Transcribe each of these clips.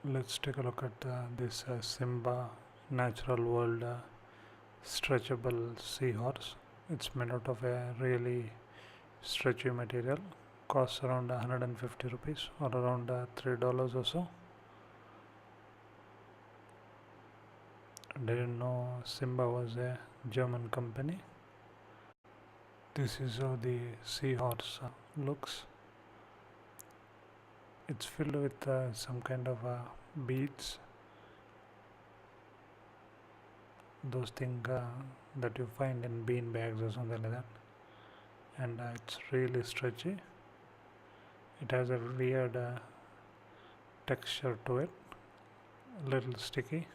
Let's take a look at this Simba natural world stretchable seahorse. It's made out of a really stretchy material. Costs around 150 rupees or around $3 or so. Didn't know Simba was a German company. This is how the seahorse looks. It's filled with some kind of beads, those things that you find in bean bags or something like that, and it's really stretchy. It has a weird texture to it, a little sticky.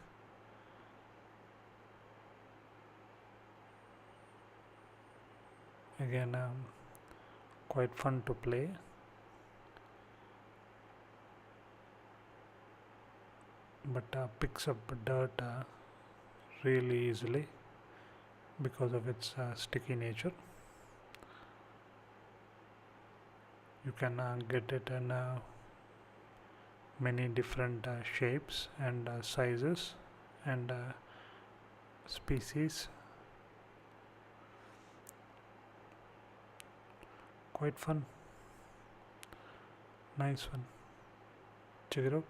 Again, quite fun to play. But picks up dirt really easily because of its sticky nature. You can get it in many different shapes and sizes and species. Quite fun. Nice one. Check it out.